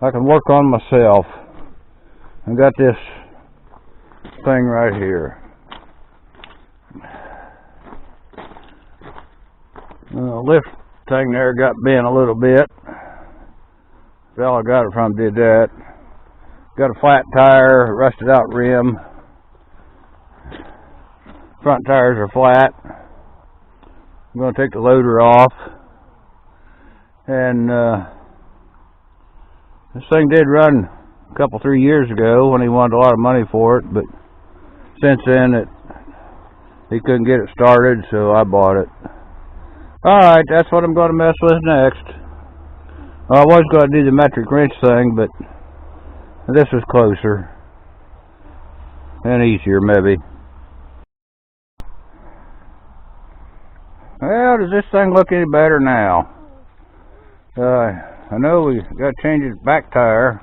I can work on myself. I got this thing right here. Lift thing there got bent a little bit. The fella I got it from did that. Got a flat tire, rusted out rim. Front tires are flat. I'm going to take the loader off. And this thing did run a couple, 3 years ago when he wanted a lot of money for it, but since then he couldn't get it started, so I bought it. Alright, that's what I'm going to mess with next. I was going to do the metric wrench thing, but this was closer and easier, maybe. Well, does this thing look any better now? I know we got to change its back tire.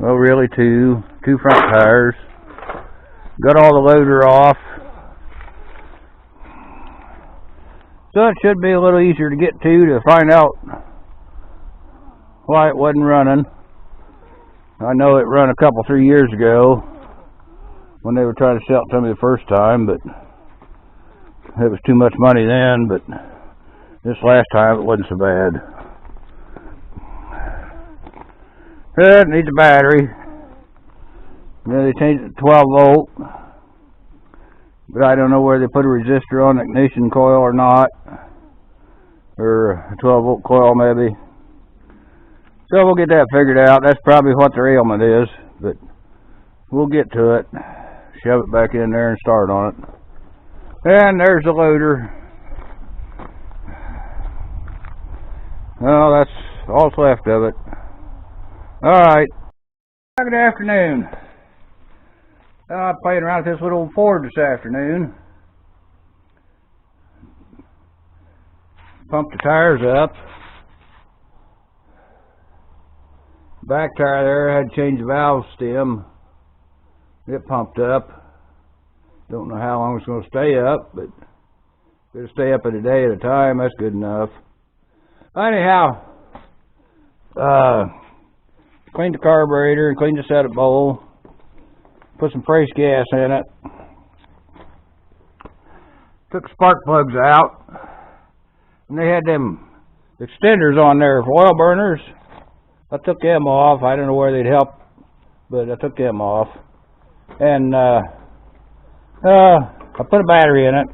Well, really two front tires. Got all the loader off. So it should be a little easier to get to find out why it wasn't running. I know it run a couple, 3 years ago when they were trying to sell it to me the first time, but it was too much money then, but this last time it wasn't so bad. It needs a battery. They changed it to 12 volt. But I don't know where they put a resistor on the ignition coil or not. Or a 12 volt coil maybe. So we'll get that figured out. That's probably what the ailment is. But we'll get to it. Shove it back in there and start on it. And there's the loader. Well, that's all that's left of it. Alright. Good afternoon. I played around with this little Ford this afternoon. Pumped the tires up. Back tire there, I had to change the valve stem. It pumped up. Don't know how long it's going to stay up, but if it'll stay up a day at a time, that's good enough. Anyhow, cleaned the carburetor and cleaned the setup bowl. Put some fresh gas in it. Took spark plugs out. And they had them extenders on there for oil burners. I took them off. I don't know where they'd help, but I took them off. And I put a battery in it.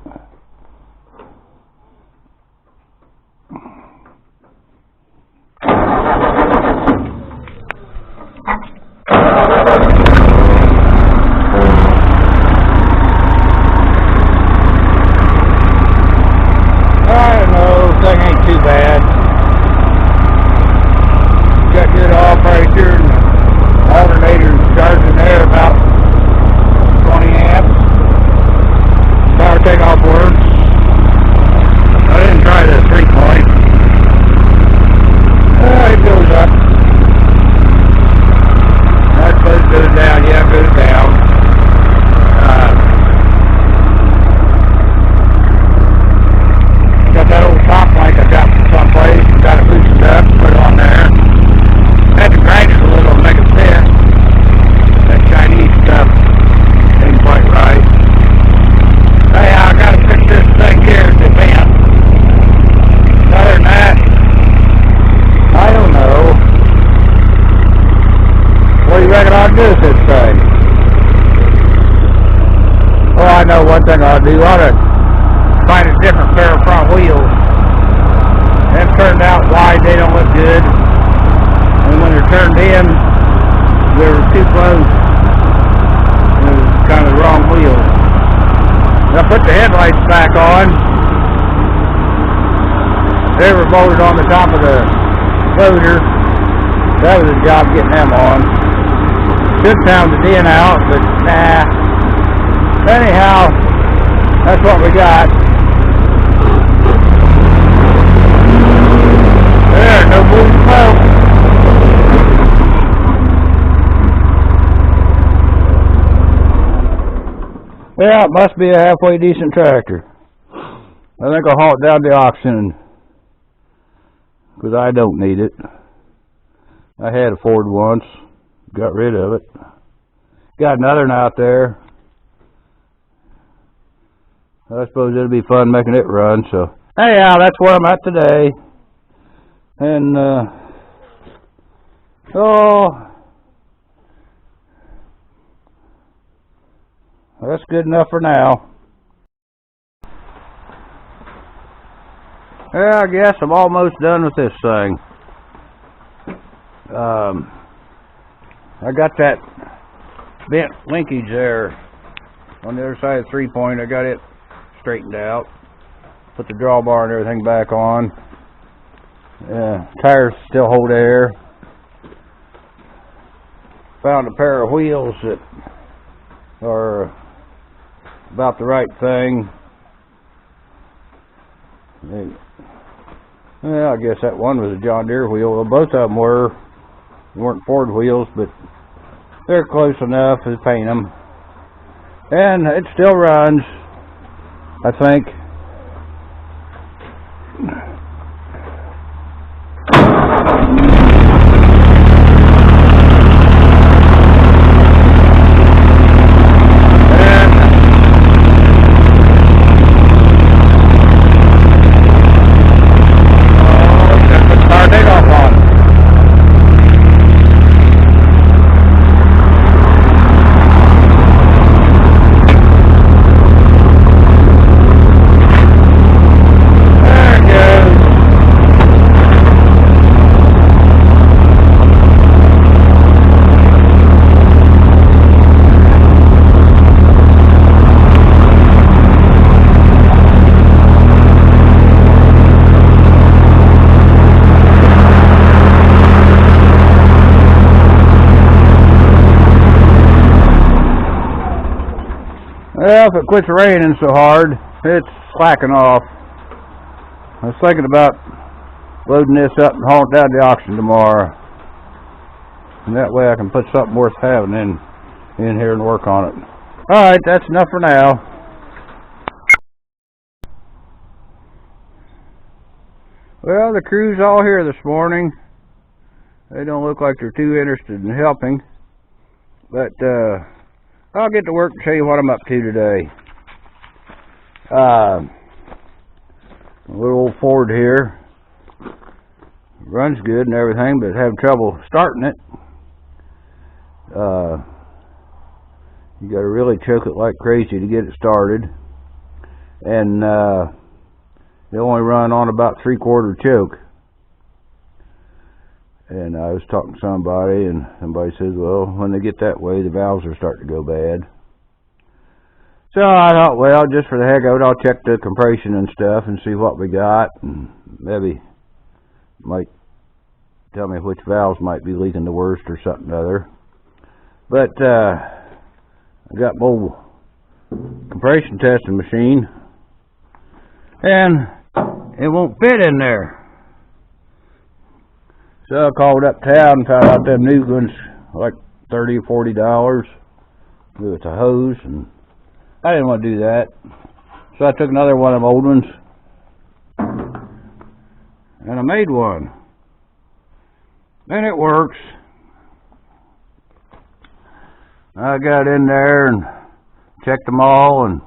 I know one thing I'll do. I ought to find a different pair of front wheels. Them turned out wide, they don't look good. And when they're turned in, they're too close. It was kind of the wrong wheels. I put the headlights back on. They were bolted on the top of the loader. That was a job getting them on. Should sound the din out, but nah. Anyhow, that's what we got. There, no moving smoke. Yeah, it must be a halfway decent tractor. I think I'll haul it down to the auction because I don't need it. I had a Ford once, got rid of it. Got another one out there. I suppose it'll be fun making it run, so anyhow, that's where I'm at today. And that's good enough for now. Yeah, I guess I'm almost done with this thing. I got that bent linkage there on the other side of the 3-point. I got it straightened out. Put the drawbar and everything back on. Tires still hold air. Found a pair of wheels that are about the right thing. Well, I guess that one was a John Deere wheel. Well, both of them were. They weren't Ford wheels, but they're close enough to paint them. And it still runs, I think. Well, if it quits raining so hard, it's slacking off. I was thinking about loading this up and hauling it down to the auction tomorrow. And that way I can put something worth having in here and work on it. Alright, that's enough for now. Well, the crew's all here this morning. They don't look like they're too interested in helping. But, I'll get to work and show you what I'm up to today. Little old Ford here. Runs good and everything, but having trouble starting it. You gotta really choke it like crazy to get it started. And they only run on about 3/4 choke. And I was talking to somebody, and somebody says, well, when they get that way, the valves are starting to go bad. So I thought, well, just for the heck of it, I'll check the compression and stuff and see what we got, and maybe might tell me which valves might be leaking the worst or something or other. But I got my old compression testing machine, and it won't fit in there. So I called uptown and found out them new ones like $30 or $40 with a hose, and I didn't want to do that. So I took another one of them old ones and I made one, and it works. I got in there and checked them all, and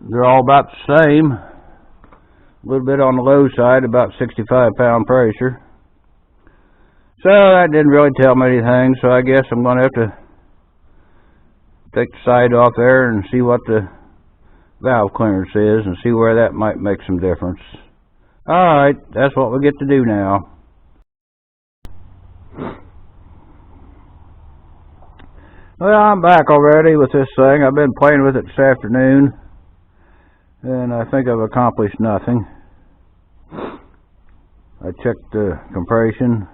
they're all about the same. A little bit on the low side, about 65 pound pressure. So that didn't really tell me anything, so I guess I'm going to have to take the side off there and see what the valve clearance is and see where that might make some difference. Alright, that's what we get to do now. Well, I'm back already with this thing. I've been playing with it this afternoon, and I think I've accomplished nothing. I checked the compression.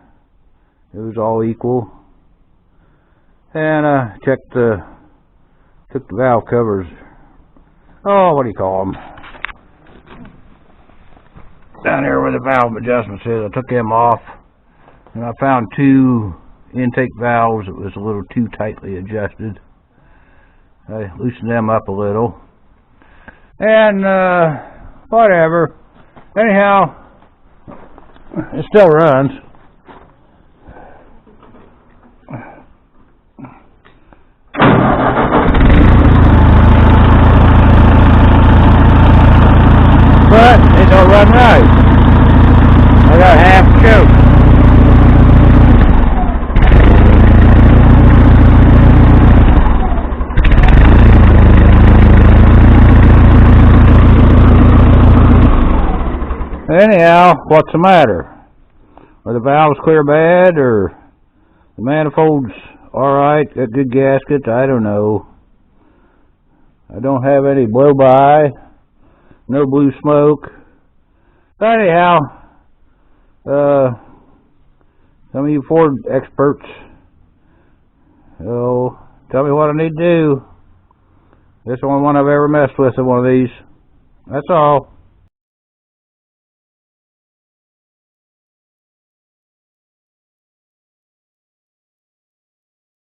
It was all equal. And I took the valve covers. Oh, what do you call them? Down here where the valve adjustments is, I took them off. And I found two intake valves that was a little too tightly adjusted. I loosened them up a little. And, whatever. Anyhow, it still runs. It don't run right. I got half choke. Anyhow, what's the matter? Are the valves clear bad, or the manifold's alright, got good gaskets? I don't know. I don't have any blow-by, no blue smoke. But anyhow, some of you Ford experts, tell me what I need to do. This is the only one I've ever messed with in one of these. That's all.